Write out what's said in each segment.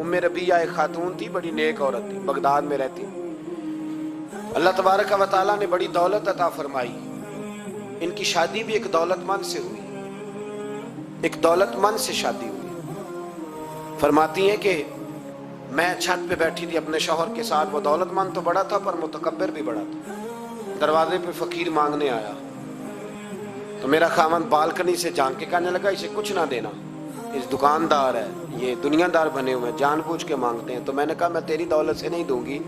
उम्मे रबिया एक खातून थी, बड़ी नेक औरत थी, बगदाद में रहती। अल्लाह तबारक व तआला ने बड़ी दौलत अता फरमाई। इनकी शादी भी एक दौलतमंद से हुई, एक दौलतमंद से शादी हुई। फरमाती हैं कि मैं छत पे बैठी थी अपने शौहर के साथ, वो दौलतमंद तो बड़ा था पर मुतकब्बिर भी बड़ा था। दरवाजे पे फकीर मांगने आया तो मेरा खामन बालकनी से झांक के कहने लगा, इसे कुछ ना देना, इस दुकानदार है, ये दुनियादार बने हुए हैं, जानबूझ के मांगते हैं। तो मैंने कहा मैं तेरी दौलत से नहीं दूंगी,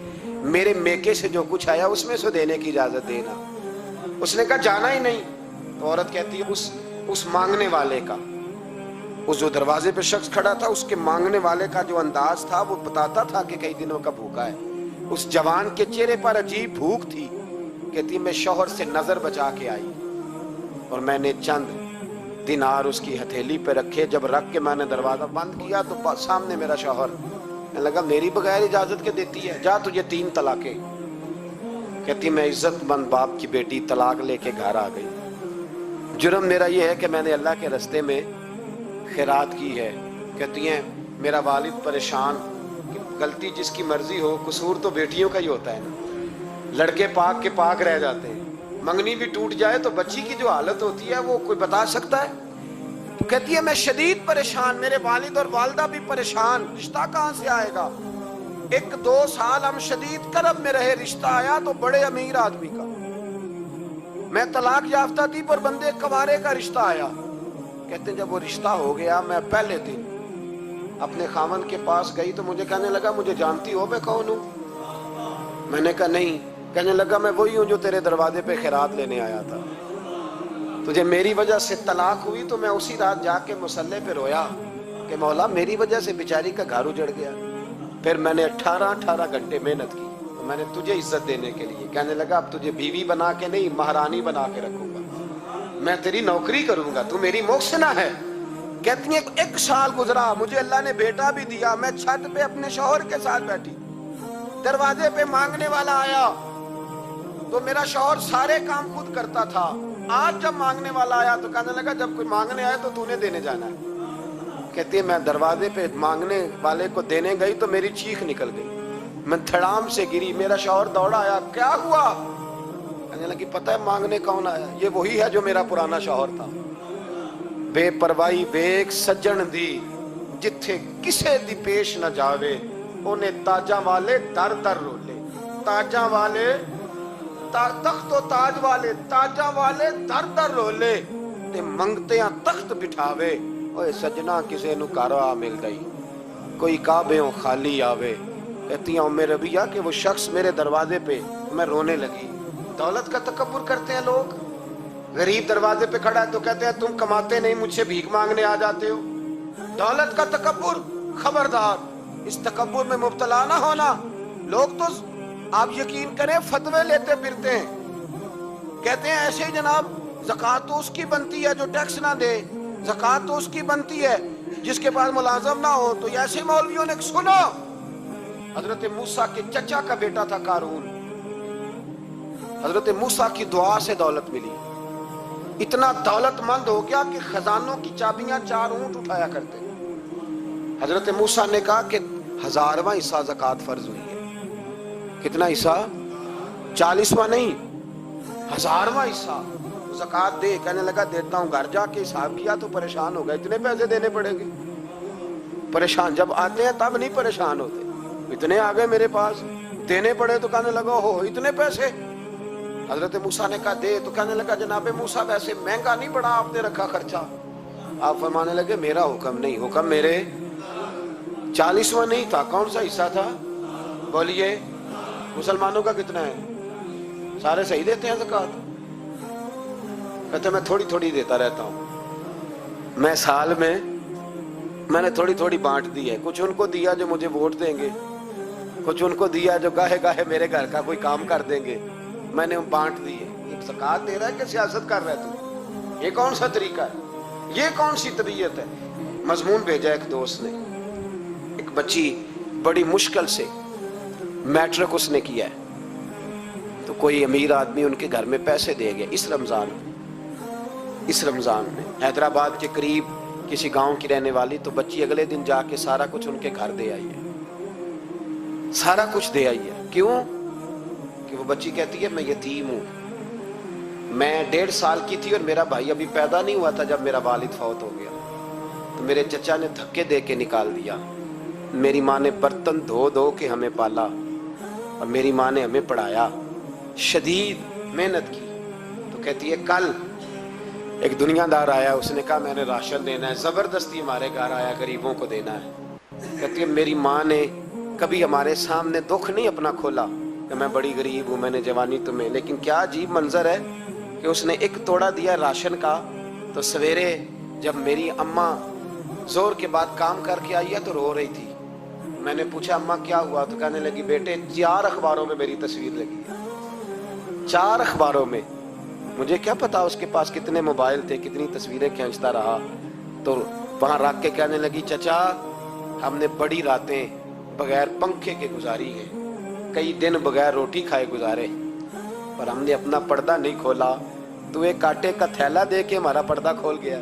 मेरे मेके से जो कुछ आया उसमें से देने की इजाजत देना। उसने कहा जाना ही नहीं। तो औरत कहती है उस मांगने वाले का, उस जो दरवाजे पे शख्स खड़ा था, उसके मांगने वाले का जो अंदाज था वो बताता था कि कई दिनों का भूखा है। उस जवान के चेहरे पर अजीब भूख थी। कहती मैं शौहर से नजर बचा के आई और मैंने चंद दिनार उसकी हथेली पे रखे। जब रख के मैंने दरवाजा बंद किया तो सामने मेरा शौहर लगा, मेरी बगैर इजाजत के देती है, जा तुझे 3 तलाके। कहती मैं इज्जतमंद बाप की बेटी तलाक लेके घर आ गई। जुर्म मेरा ये है कि मैंने अल्लाह के रास्ते में खैरात की है। कहती हैं मेरा वालिद परेशान, गलती जिसकी मर्जी हो, कसूर तो बेटियों का ही होता है ना। लड़के पाक के पाक रह जाते हैं, मंगनी भी टूट जाए तो बच्ची की जो हालत होती है वो कोई बता सकता है। तो कहती है मैं शदीद परेशान, मेरे वालिद और वालदा भी परेशान, रिश्ता कहाँ से आएगा। 1-2 साल हम शदीद करब में रहे, रिश्ता आया तो बड़े अमीर आदमी का। मैं तलाक याफ्ता थी पर बंदे कवारे का रिश्ता आया। कहते जब वो रिश्ता हो गया, मैं पहले दिन अपने खामन के पास गई तो मुझे कहने लगा मुझे जानती हो मैं कौन हूँ। मैंने कहा नहीं। कहने लगा मैं वही हूँ जो तेरे दरवाजे पे खैरात लेने आया था। तुझे मेरी वजह से तलाक हुई तो मैं उसी रात जाके मुसल्ले पे रोया कि मौला मेरी वजह से बेचारी का घर उजड़ गया। फिर मैंने 18 घंटे मेहनत की तो मैंने तुझे इज्जत देने के लिए। कहने लगा अब तुझे बीवी बना के नहीं महारानी बना के रखूंगा, मैं तेरी नौकरी करूंगा, तू मेरी मोहसिना है। कहती है 1 साल गुजरा, मुझे अल्लाह ने बेटा भी दिया। मैं छत पे अपने शौहर के साथ बैठी, दरवाजे पे मांगने वाला आया तो मेरा शौहर सारे काम खुद करता था। आज जब मांगने वाला आया तो कहने लगा जब कोई मांगने आया तो तूने देने जाना है। कहती है मैं दरवाजे पे मांगने वाले को देने गई तो मेरी चीख निकल गई, मैं धड़ाम से गिरी। मेरा शौहर दौड़ा आया, क्या हुआ। कहने लगी पता है मांगने कौन आया, ये वही है जो मेरा पुराना शौहर था। बेपरवाही वेख सज्जन दी जिथे किसे दी पेश न जावे, उन्हें ताजा वाले दर दर रोले। ताजा वाले तख्त तो ताज वाले, ताजा वाले दर दर रोले ते मंगते तख्त बिठावे। ओए सजना किसे नु कारवा मिल गई, कोई काबेओं खाली आवे। कहती उम्मे रबिया कि वो शख्स मेरे दरवाजे पे, मैं रोने लगी। दौलत का तकब्बुर करते हैं लोग। गरीब दरवाजे पे खड़ा है तो कहते हैं तुम कमाते नहीं, मुझसे भीख मांगने आ जाते हो। दौलत का तकब्बुर, खबरदार इस तकब्बुर में मुब्तला ना होना। लोग तो आप यकीन करें फतवे लेते फिरते हैं, कहते हैं ऐसे ही जनाब ज़कात तो उसकी बनती है जो टैक्स ना दे, ज़कात तो उसकी बनती है जिसके पास मुलाजम ना हो। तो ऐसे मौलवियों ने सुनो, हजरत मूसा के चचा का बेटा था कारून, हजरत मूसा की दुआ से दौलत मिली। इतना दौलतमंद हो गया कि खजानों की चाबियां 4 ऊंट उठाया करते। हजरत मूसा ने कहा कि 1000वां हिस्सा ज़कात फर्ज हुई है। कितना हिस्सा? 40वां नहीं, 1000वां हिस्सा ज़कात दे। कहने लगा देता हूँ। घर जाके हिसाब किया तो परेशान हो गए, इतने पैसे देने पड़ेंगे। परेशान जब आते हैं तब नहीं परेशान होते, इतने आ गए मेरे पास, देने पड़े तो कहने लगा हो इतने पैसे। हजरत मूसा ने कहा दे, तो कहने लगा जनाबे मूसा वैसे महंगा नहीं पड़ा आपने रखा खर्चा। आप फरमाने लगे मेरा हुक्म नहीं, हुक्म मेरे 40वां नहीं था। कौन सा हिस्सा था बोलिए? मुसलमानों का कितना है? सारे सही देते हैं ज़कात? कहते मैं थोड़ी थोड़ी देता रहता हूँ। मैं साल में मैंने थोड़ी थोड़ी बांट दी है। कुछ उनको दिया जो मुझे वोट देंगे, कुछ उनको दिया जो गाहे गाहे मेरे घर का कोई काम कर देंगे, मैंने बांट दी है। एक ज़कात दे रहा है कि सियासत कर रहा है तू? ये कौन सा तरीका है? ये कौन सी तबीयत है? मजमून भेजा एक दोस्त ने, एक बच्ची बड़ी मुश्किल से मैट्रिक उसने किया है, तो कोई अमीर आदमी उनके घर में पैसे दे गया इस रमज़ान में। हैदराबाद के करीब किसी गांव की रहने वाली, तो बच्ची अगले दिन जाके सारा कुछ उनके घर दे आई है। सारा कुछ दे आई है। क्यों? कि वो बच्ची कहती है मैं यतीम हूं, मैं 1.5 साल की थी और मेरा भाई अभी पैदा नहीं हुआ था जब मेरा वालिद फौत हो गया, तो मेरे चचा ने धक्के दे के निकाल दिया। मेरी माँ ने बर्तन धो धो के हमें पाला और मेरी माँ ने हमें पढ़ाया, शदीद मेहनत की। तो कहती है कल एक दुनियादार आया, उसने कहा मैंने राशन देना है, जबरदस्ती हमारे घर आया, गरीबों को देना है। कहती है मेरी माँ ने कभी हमारे सामने दुख नहीं अपना खोला कि मैं बड़ी गरीब हूँ, मैंने जवानी तुम्हें, लेकिन क्या अजीब मंजर है कि उसने एक तोड़ा दिया राशन का, तो सवेरे जब मेरी अम्मा जोर के बाद काम करके आई है तो रो रही थी। मैंने पूछा अम्मा क्या हुआ, तो कहने लगी बेटे 4 अखबारों में मेरी तस्वीर लगी है, 4 अखबारों में। मुझे क्या पता उसके पास कितने मोबाइल थे, कितनी तस्वीरें खींचता रहा। तो वहां रख के कहने लगी चचा हमने बड़ी रातें बगैर पंखे के गुजारी है, कई दिन बगैर रोटी खाए गुजारे, पर हमने अपना पर्दा नहीं खोला। तो एक कांटे का थैला दे के हमारा पर्दा खोल गया।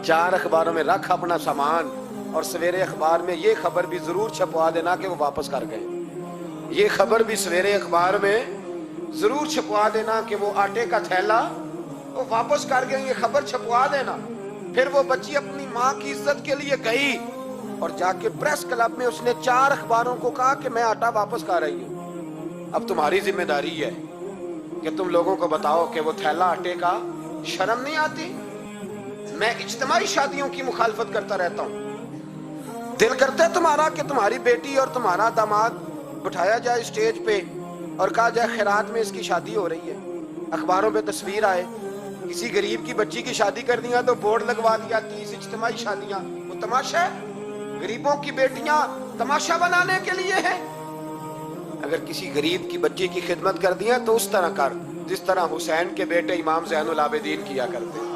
4 अखबारों में रख अपना सामान, और सवेरे अखबार में ये खबर भी जरूर छपवा देना कि वो वापस कर गए। ये खबर भी सवेरे अखबार में जरूर छपवा देना कि वो आटे का थैला वो वापस कर गए, ये खबर छपवा देना। फिर वो बच्ची अपनी माँ की इज्जत के लिए गई और जाके प्रेस क्लब में उसने 4 अखबारों को कहा कि मैं आटा वापस कर रही हूँ। अब तुम्हारी जिम्मेदारी है कि तुम लोगों को बताओ कि वो थैला आटे का, शर्म नहीं आती? मैं इज्तिमाई शादियों की मुखालफत करता रहता हूँ। दिल करता है तुम्हारा कि तुम्हारी बेटी और तुम्हारा दामाद बिठाया जाए स्टेज पे और कहा जाए खैरात में इसकी शादी हो रही है, अखबारों में तस्वीर आए, किसी गरीब की बच्ची की शादी कर दिया तो बोर्ड लगवा दिया 30 इज्तिमाई शादियां। वो तमाशा है? गरीबों की बेटियां तमाशा बनाने के लिए है? अगर किसी गरीब की बच्ची की खिदमत कर दिया तो उस तरह कर जिस तरह हुसैन के बेटे इमाम ज़ैनुल आबिदीन किया करते।